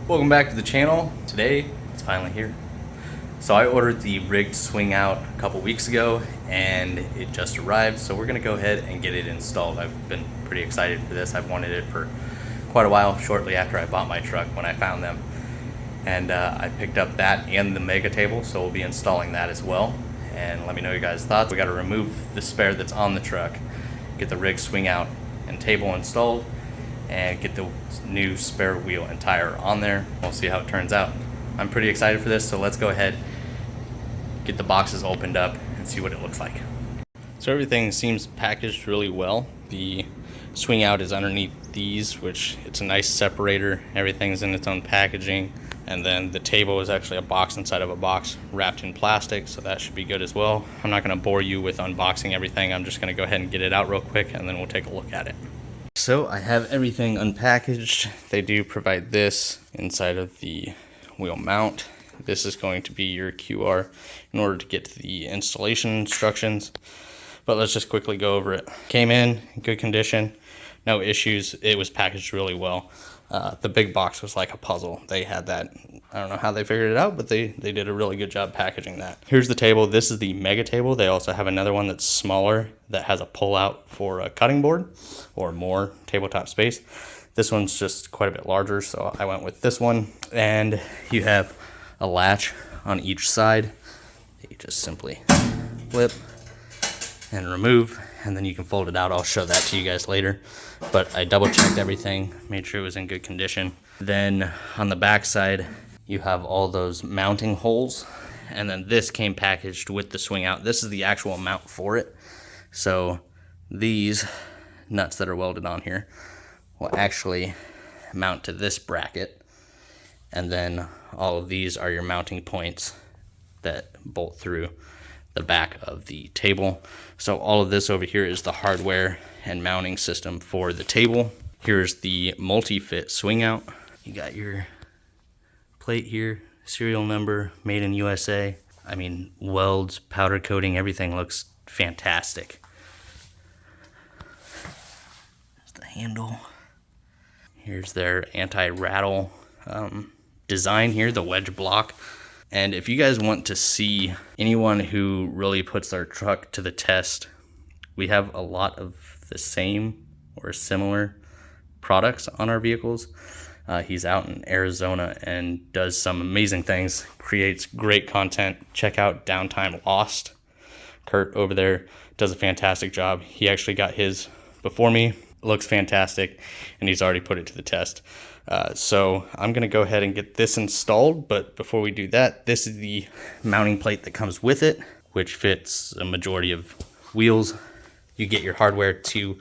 Welcome back to the channel. Today, it's finally here. So I ordered the Rigd Swing out a couple weeks ago and it just arrived. So we're gonna go ahead and get it installed. I've been pretty excited for this. I've wanted it for quite a while, shortly after I bought my truck when I found them. And I picked up that and the mega table, so we'll be installing that as well. And let me know your guys' thoughts. We gotta remove the spare that's on the truck, get the Rigd Swing out and table installed, and get the new spare wheel and tire on there. We'll see how it turns out. I'm pretty excited for this, so let's go ahead, get the boxes opened up and see what it looks like. So everything seems packaged really well. The swing out is underneath these, which it's a nice separator. Everything's in its own packaging. And then the table is actually a box inside of a box wrapped in plastic, so that should be good as well. I'm not gonna bore you with unboxing everything. I'm just gonna go ahead and get it out real quick and then we'll take a look at it. So I have everything unpackaged. They do provide this inside of the wheel mount. This is going to be your QR in order to get to the installation instructions. But let's just quickly go over it. Came in good condition, no issues. It was packaged really well. The big box was like a puzzle. They had that, I don't know how they figured it out, but they did a really good job packaging that. Here's the table. This is the mega table. They also have another one that's smaller that has a pull out for a cutting board or more tabletop space. This one's just quite a bit larger, so I went with this one. And you have a latch on each side that you just simply flip and remove, and then you can fold it out. I'll show that to you guys later, but I double checked everything, made sure it was in good condition. Then on the back side you have all those mounting holes, and then this came packaged with the swing out. This is the actual mount for it. So these nuts that are welded on here will actually mount to this bracket, and then all of these are your mounting points that bolt through the back of the table. So all of this over here is the hardware and mounting system for the table. Here's the Multifit Swing out. You got your plate here, serial number, made in USA. I mean, welds, powder coating, everything looks fantastic. There's the handle. Here's their anti-rattle design here, the wedge block. And if you guys want to see anyone who really puts their truck to the test, we have a lot of the same or similar products on our vehicles. He's out in Arizona and does some amazing things, creates great content. Check out Downtime Lost. Kurt over there does a fantastic job. He actually got his before me. Looks fantastic, and he's already put it to the test. So I'm gonna go ahead and get this installed, but before we do that, this is the mounting plate that comes with it, which fits a majority of wheels. You get your hardware to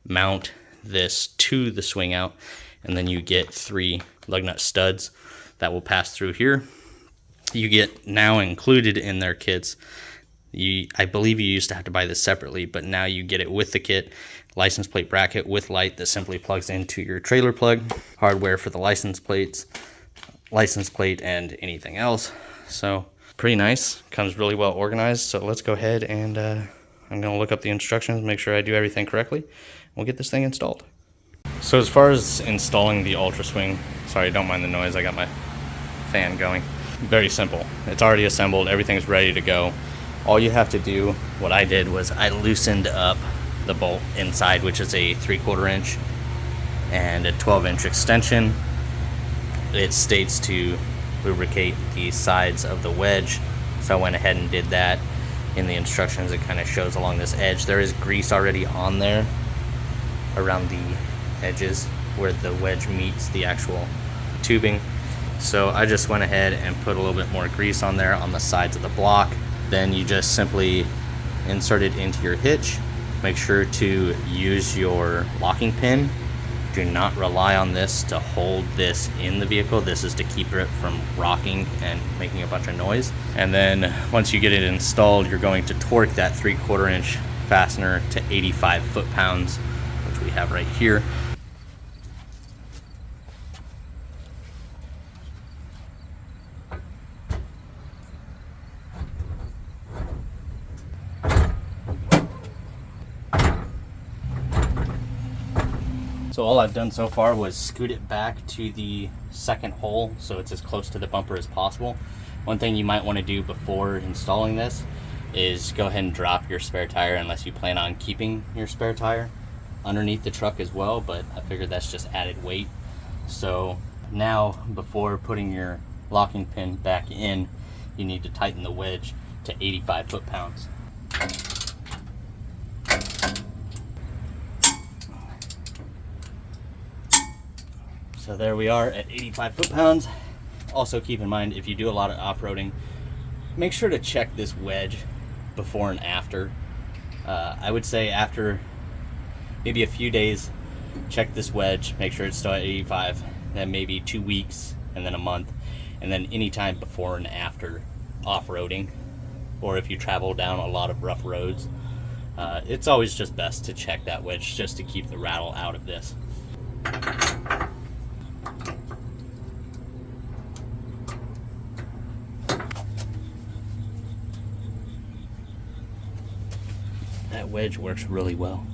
mount this to the swing out, and then you get 3 lug nut studs that will pass through here. You get now included in their kits. I believe you used to have to buy this separately, but now you get it with the kit. License plate bracket with light that simply plugs into your trailer plug. Hardware for the license plate, and anything else. So pretty nice. Comes really well organized. So let's go ahead and I'm gonna look up the instructions, make sure I do everything correctly. We'll get this thing installed. So as far as installing the Ultra Swing, sorry, don't mind the noise. I got my fan going. Very simple. It's already assembled. Everything's ready to go. All you have to do, what I did was I loosened up the bolt inside, which is a 3/4 inch and a 12-inch extension. It states to lubricate the sides of the wedge, so I went ahead and did that. In the instructions, it kind of shows along this edge. There is grease already on there around the edges where the wedge meets the actual tubing. So I just went ahead and put a little bit more grease on there on the sides of the block. Then you just simply insert it into your hitch. Make sure to use your locking pin. Do not rely on this to hold this in the vehicle. This is to keep it from rocking and making a bunch of noise. And then once you get it installed, you're going to torque that 3/4 inch fastener to 85 foot-pounds, which we have right here. So all I've done so far was scoot it back to the second hole so it's as close to the bumper as possible. One thing you might want to do before installing this is go ahead and drop your spare tire, unless you plan on keeping your spare tire underneath the truck as well, but I figured that's just added weight. So now, before putting your locking pin back in, you need to tighten the wedge to 85 foot-pounds. So there we are at 85 foot-pounds. Also keep in mind, if you do a lot of off-roading, make sure to check this wedge before and after. I would say after maybe a few days, check this wedge, make sure it's still at 85, then maybe 2 weeks, and then a month, and then anytime before and after off-roading, or if you travel down a lot of rough roads. It's always just best to check that wedge just to keep the rattle out of this. That wedge works really well.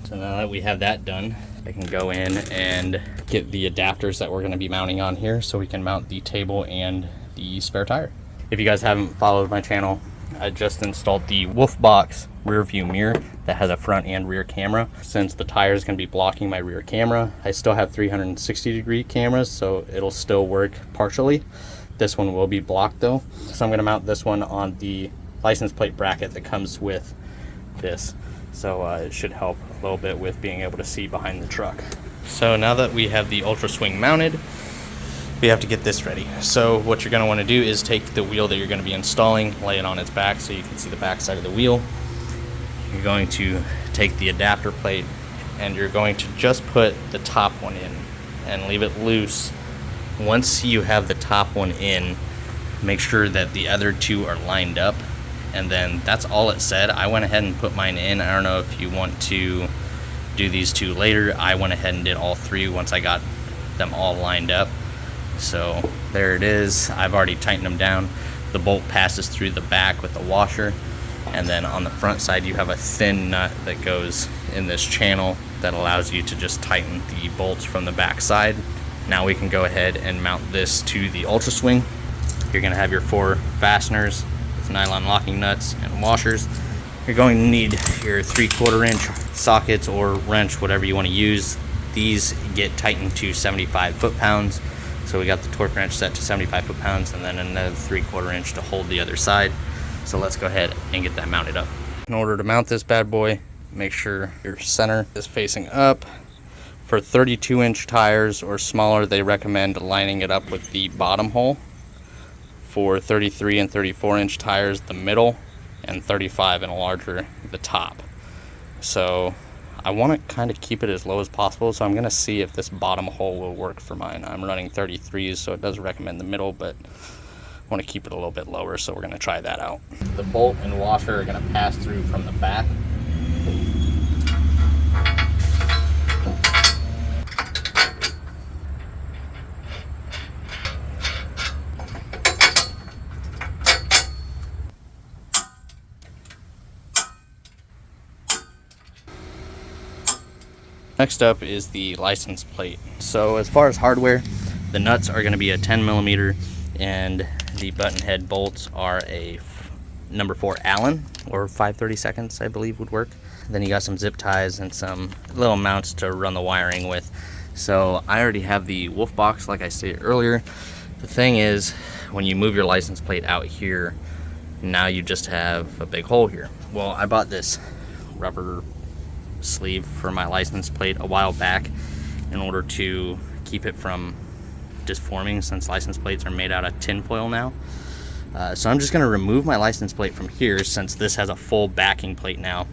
So now that we have that done, I can go in and get the adapters that we're going to be mounting on here so we can mount the table and the spare tire. If you guys haven't followed my channel, I just installed the Wolfbox rear view mirror that has a front and rear camera. Since the tire is going to be blocking my rear camera, I still have 360-degree cameras, so it'll still work partially. This one will be blocked though. So I'm going to mount this one on the license plate bracket that comes with this. So it should help a little bit with being able to see behind the truck. So now that we have the Ultra Swing mounted, we have to get this ready. So what you're going to want to do is take the wheel that you're going to be installing, lay it on its back so you can see the back side of the wheel. You're going to take the adapter plate and you're going to just put the top one in and leave it loose. Once you have the top one in, make sure that the other two are lined up, and then that's all it said. I went ahead and put mine in. I don't know if you want to do these two later. I went ahead and did all three once I got them all lined up. So there it is. I've already tightened them down. The bolt passes through the back with the washer, and then on the front side you have a thin nut that goes in this channel that allows you to just tighten the bolts from the back side. Now we can go ahead and mount this to the Ultra Swing. You're going to have your 4 fasteners, nylon locking nuts and washers. You're going to need your 3/4 inch sockets or wrench, whatever you want to use. These get tightened to 75 foot-pounds. So we got the torque wrench set to 75 foot-pounds and then another 3/4 inch to hold the other side. So let's go ahead and get that mounted up. In order to mount this bad boy, make sure your center is facing up. For 32-inch tires or smaller, they recommend lining it up with the bottom hole. For 33 and 34-inch tires, the middle, and 35 and larger, the top. So I want to kind of keep it as low as possible, so I'm going to see if this bottom hole will work for mine. I'm running 33s, so it does recommend the middle, but I want to keep it a little bit lower, so we're going to try that out. The bolt and washer are going to pass through from the back. Next up is the license plate. So as far as hardware, the nuts are going to be a 10mm and the button head bolts are a number 4 Allen or 5/32 I believe would work. Then you got some zip ties and some little mounts to run the wiring with. So I already have the Wolfbox like I stated earlier. The thing is, when you move your license plate out here, now you just have a big hole here. Well, I bought this rubber sleeve for my license plate a while back in order to keep it from disforming, since license plates are made out of tin foil now. So I'm just going to remove my license plate from here, since this has a full backing plate now.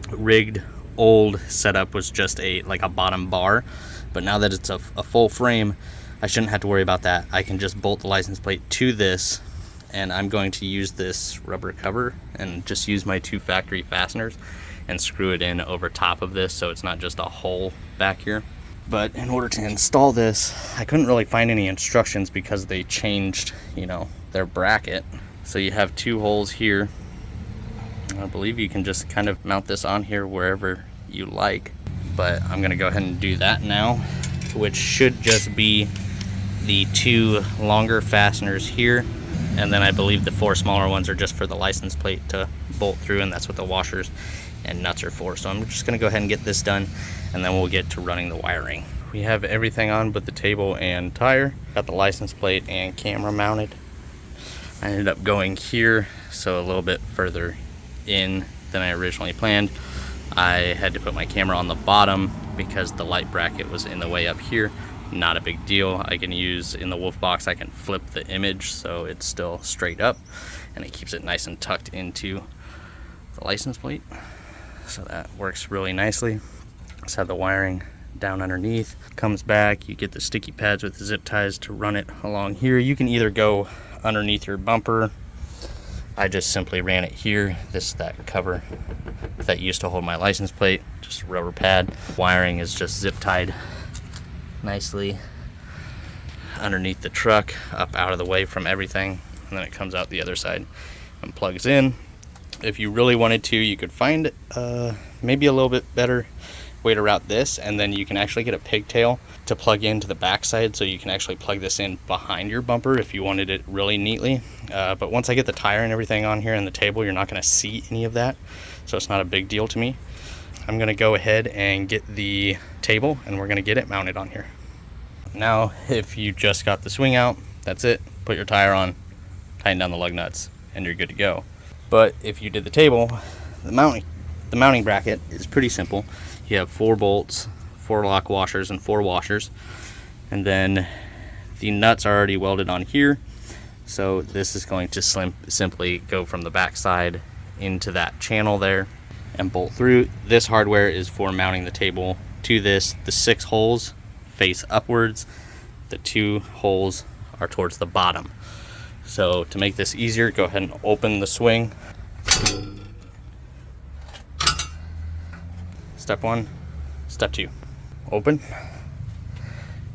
Rigd old setup was just like a bottom bar, but now that it's a full frame, I shouldn't have to worry about that. I can just bolt the license plate to this, and I'm going to use this rubber cover and just use my 2 factory fasteners and screw it in over top of this, so it's not just a hole back here. But in order to install this, I couldn't really find any instructions because they changed, their bracket. So you have 2 holes here. I believe you can just kind of mount this on here wherever you like. but I'm gonna go ahead and do that now, which should just be the 2 longer fasteners here, and then I believe the 4 smaller ones are just for the license plate to bolt through, and that's what the washers and nuts are for. So I'm just gonna go ahead and get this done, and then we'll get to running the wiring. We have everything on but the table and tire. Got the license plate and camera mounted. I ended up going here, so a little bit further in than I originally planned. I had to put my camera on the bottom because the light bracket was in the way up here. Not a big deal. I can use, in the wolf box, I can flip the image so it's still straight up, and it keeps it nice and tucked into the license plate. So that works really nicely. Let's have the wiring down underneath. Comes back, you get the sticky pads with the zip ties to run it along here. You can either go underneath your bumper. I just simply ran it here. That cover that used to hold my license plate, just a rubber pad. Wiring is just zip tied nicely underneath the truck, up out of the way from everything, and then it comes out the other side and plugs in. If you really wanted to, you could find maybe a little bit better way to route this, and then you can actually get a pigtail to plug into the backside, so you can actually plug this in behind your bumper if you wanted it really neatly. But once I get the tire and everything on here and the table, you're not going to see any of that, so it's not a big deal to me. I'm going to go ahead and get the table, and we're going to get it mounted on here. Now, if you just got the swing out, that's it. Put your tire on, tighten down the lug nuts, and you're good to go. But if you did the table, the mounting bracket is pretty simple. You have 4 bolts, 4 lock washers, and 4 washers, and then the nuts are already welded on here, so this is going to simply go from the back side into that channel there and bolt through. This hardware is for mounting the table to this. The 6 holes face upwards, the 2 holes are towards the bottom. So to make this easier, go ahead and open the swing. Step 1, step 2, open.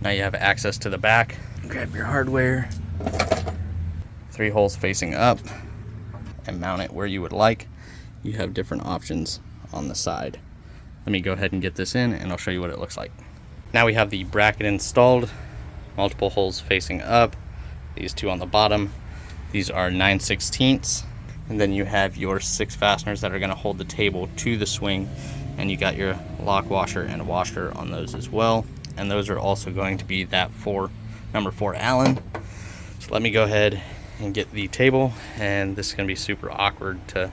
Now you have access to the back. Grab your hardware, 3 holes facing up, and mount it where you would like. You have different options on the side. Let me go ahead and get this in, and I'll show you what it looks like. Now we have the bracket installed, multiple holes facing up, these 2 on the bottom. These are 9/16, and then you have your 6 fasteners that are going to hold the table to the swing, and you got your lock washer and washer on those as well, and those are also going to be that number 4 Allen. So let me go ahead and get the table, and this is going to be super awkward to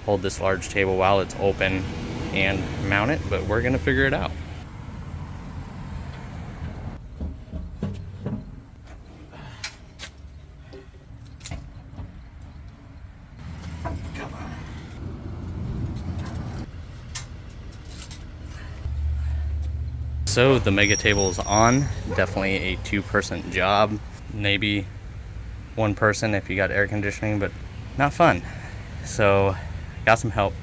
hold this large table while it's open and mount it, but we're going to figure it out. So the mega table is on. Definitely a 2-person job, maybe 1 person if you got air conditioning, but not fun. So got some help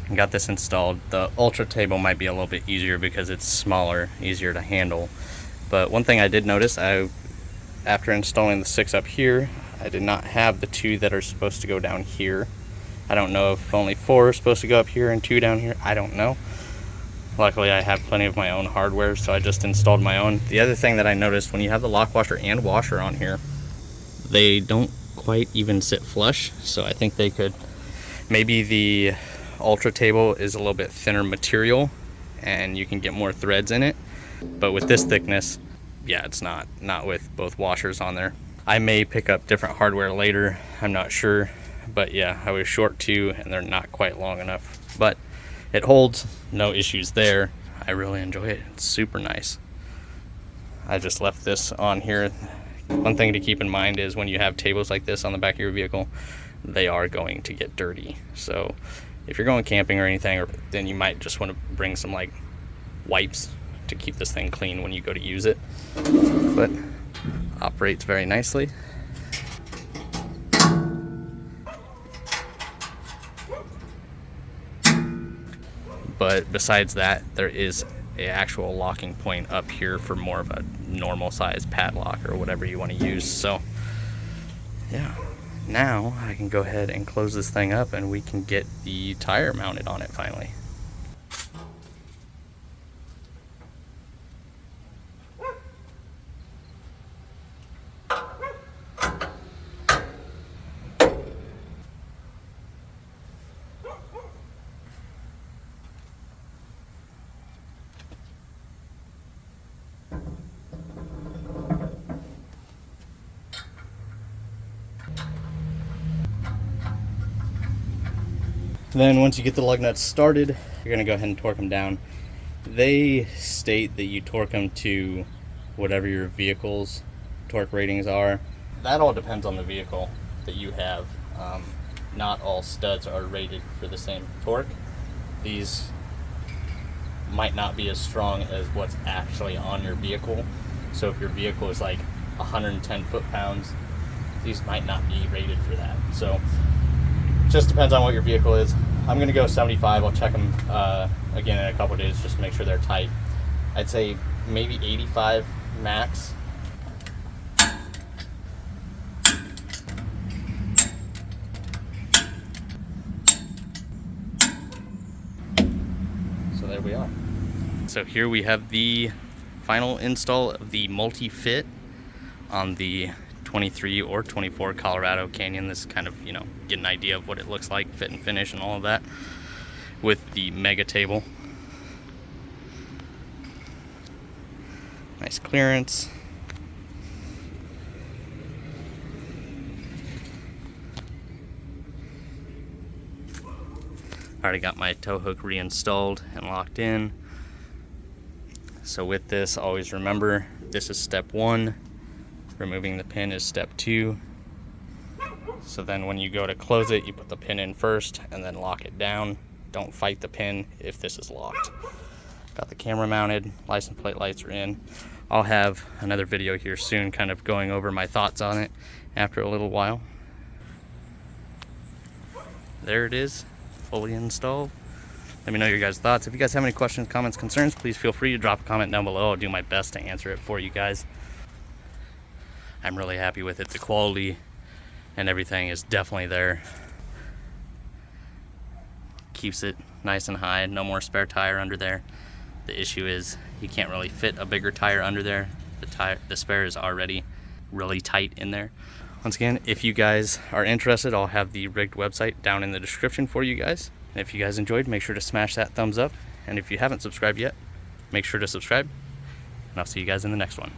and got this installed. The Ultra table might be a little bit easier because it's smaller, easier to handle. But one thing I did notice, after installing the 6 up here, I did not have the 2 that are supposed to go down here. I don't know if only 4 are supposed to go up here and 2 down here. I don't know. Luckily, I have plenty of my own hardware, so I just installed my own. The other thing that I noticed, when you have the lock washer and washer on here, they don't quite even sit flush, so I think they could, maybe the Ultra table is a little bit thinner material and you can get more threads in it, but with this thickness, yeah, it's not with both washers on there. I may pick up different hardware later, I'm not sure, but yeah, I was short 2 and they're not quite long enough, but it holds, no issues there. I really enjoy it, it's super nice. I just left this on here. One thing to keep in mind is when you have tables like this on the back of your vehicle, they are going to get dirty. So if you're going camping or anything, then you might just want to bring some like wipes to keep this thing clean when you go to use it. But operates very nicely. But besides that, there is an actual locking point up here for more of a normal size padlock or whatever you want to use. So yeah, now I can go ahead and close this thing up and we can get the tire mounted on it finally. Then once you get the lug nuts started, you're gonna go ahead and torque them down. They state that you torque them to whatever your vehicle's torque ratings are. That all depends on the vehicle that you have. Not all studs are rated for the same torque. These might not be as strong as what's actually on your vehicle. So if your vehicle is like 110 foot-pounds, these might not be rated for that. So just depends on what your vehicle is. I'm gonna go 75. I'll check them again in a couple days just to make sure they're tight. I'd say maybe 85 max. So there we are. So here we have the final install of the Multifit on the 23 or 24 Colorado Canyon. This is kind of, you know, get an idea of what it looks like, fit and finish and all of that, with the mega table. Nice clearance. Already got my tow hook reinstalled and locked in. So with this, always remember, this is step 1. Removing the pin is step 2. So then when you go to close it, you put the pin in first and then lock it down. Don't fight the pin if this is locked. Got the camera mounted, license plate lights are in. I'll have another video here soon kind of going over my thoughts on it after a little while. There it is, fully installed. Let me know your guys' thoughts. If you guys have any questions, comments, concerns, please feel free to drop a comment down below. I'll do my best to answer it for you guys. I'm really happy with it. The quality and everything is definitely there. Keeps it nice and high, no more spare tire under there. The issue is you can't really fit a bigger tire under there. The spare is already really tight in there. Once again, if you guys are interested, I'll have the Rigd website down in the description for you guys. And if you guys enjoyed, make sure to smash that thumbs up. And if you haven't subscribed yet, make sure to subscribe. And I'll see you guys in the next one.